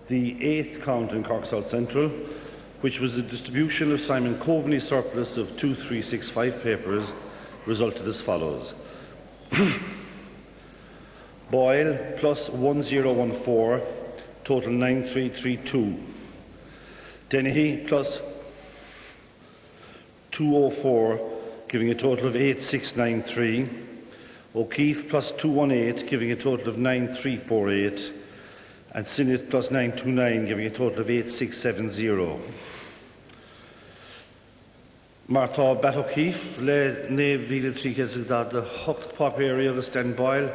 the 8th count in Cork South Central, which was the distribution of Simon Coveney's surplus of 2365 papers, resulted as follows. Boyle plus 1014, total 9332. Dennehy plus 204, giving a total of 8693. O'Keefe plus 218, giving a total of 9348. And Sinnott plus 929, giving a total of 8670. Martha Bat O'Keefe, le ne vile triches da de hocht paperi of the Stan Boyle,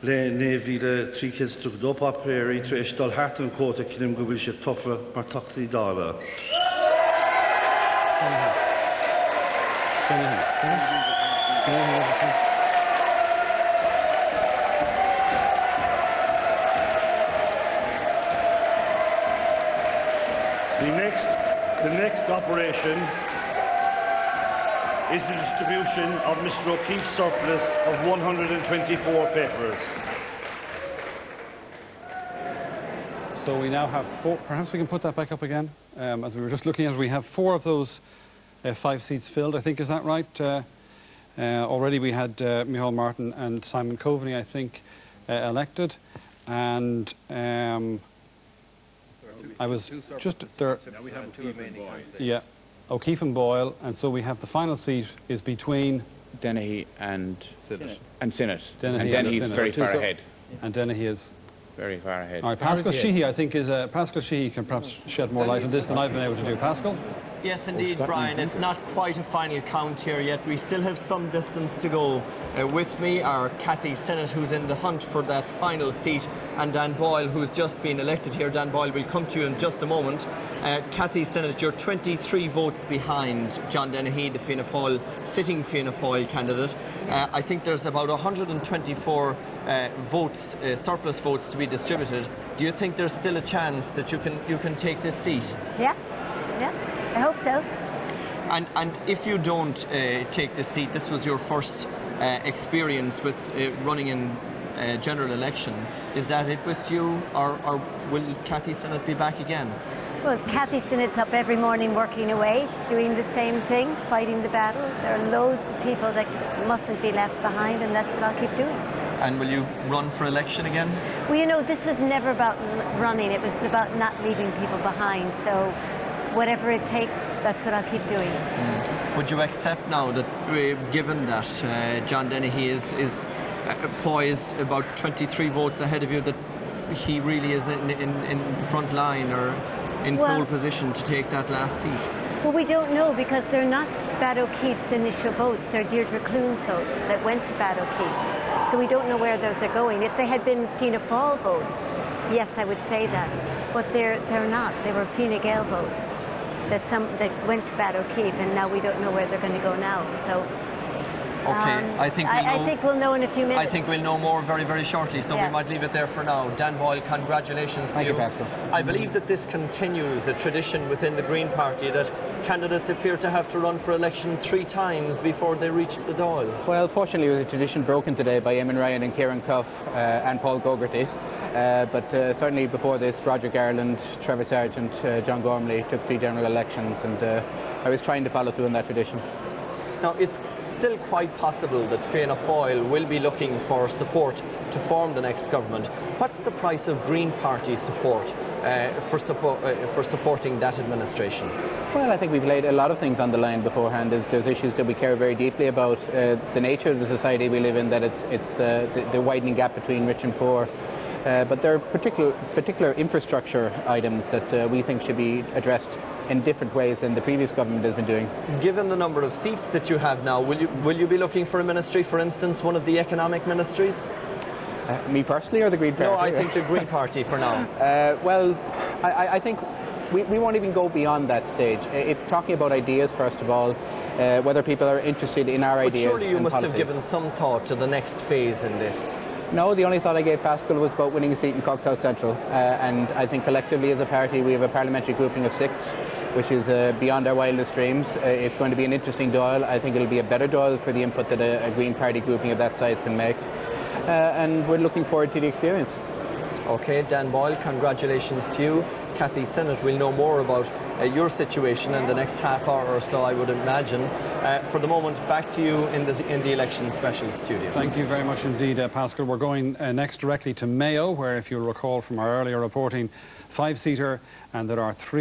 le ne vile triches to do paperi to estal hart and quota kinim govilshe toffle martachti dala. The next operation is the distribution of Mr. O'Keefe's surplus of 124 papers. So we now have 4, perhaps we can put that back up again. As we were just looking at, we have 4 of those 5 seats filled, I think, is that right? Already we had Micheál Martin and Simon Coveney, I think, elected, and I was just there. So now we have two remaining candidates. Yeah, O'Keefe and Boyle, and so we have the final seat is between Dennehy and Sinnott. And Sinnott. Dennehy And Dennehy's very far ahead. And Dennehy is Very far ahead. all right. Pascal Sheehy, I think, is Pascal Sheehy can perhaps shed more light on this than I've been able to do. Pascal. Yes, indeed, Brian. It's not quite a final count here yet. We still have some distance to go. With me are Cathy Sinnott, who's in the hunt for that final seat, and Dan Boyle, who's just been elected here. Dan Boyle will come to you in just a moment. Cathy Sinnott, you're 23 votes behind John Dennehy, the Fianna Fáil, sitting Fianna Fáil candidate. I think there's about 124 votes, surplus votes to be distributed. Do you think there's still a chance that you can take this seat? Yeah, I hope so. And if you don't take this seat, this was your first experience with running in general election. Is that it with you, or will Cathy Sinnott be back again? Well, Cathy Sinnott's up every morning working away, doing the same thing, fighting the battle. There are loads of people that mustn't be left behind, and that's what I'll keep doing. And will you run for election again? Well, you know, this was never about running. It was about not leaving people behind. So whatever it takes, that's what I'll keep doing. Would you accept now that, given that John Dennehy is poised about 23 votes ahead of you, that he really is in the front line or in pole position to take that last seat? Well, we don't know, because they're not Bat O'Keefe's initial votes. They're Deirdre Clune's votes that went to Bat O'Keefe. So we don't know where those are going. If they had been Fianna Fáil votes, yes, I would say that. But they're not. They were Fine Gael votes that went to Bat O'Keefe, and now we don't know where they're going to go now. So okay, I think we'll know in a few minutes. I think we'll know more very, very shortly, so we might leave it there for now. Dan Boyle, congratulations to you. Thank you, Pascal. I believe that this continues a tradition within the Green Party that candidates appear to have to run for election 3 times before they reach the Dail. Well, fortunately, it was a tradition broken today by Eamon Ryan and Kieran Cuff and Paul Gogarty. But certainly before this, Roger Garland, Trevor Sargent, John Gormley took 3 general elections, and I was trying to follow through on that tradition. Now, it's still quite possible that Fianna Fáil will be looking for support to form the next government. What's the price of Green Party support for supporting that administration? Well, I think we've laid a lot of things on the line beforehand. There's issues that we care very deeply about. The nature of the society we live in, that it's the widening gap between rich and poor. But there are particular infrastructure items that we think should be addressed in different ways than the previous government has been doing. Given the number of seats that you have now, will you be looking for a ministry, for instance, one of the economic ministries? Me personally, or the Green Party? No, I think the Green Party for now. Well, I think we won't even go beyond that stage. It's talking about ideas, first of all, whether people are interested in our ideas. But surely you must policies. have given some thought to the next phase in this. No, the only thought I gave Pascal was about winning a seat in Cork South Central. And I think collectively as a party we have a parliamentary grouping of 6, which is beyond our wildest dreams. It's going to be an interesting Dáil. I think it'll be a better Dáil for the input that a Green Party grouping of that size can make. And we're looking forward to the experience. OK, Dan Boyle, congratulations to you. Cathy Sinnott, we'll know more about your situation in the next half hour or so, I would imagine. For the moment, back to you in the election special studio. Thank you very much indeed, Pascal. We're going next directly to Mayo, where, if you'll recall from our earlier reporting, 5-seater, and there are 3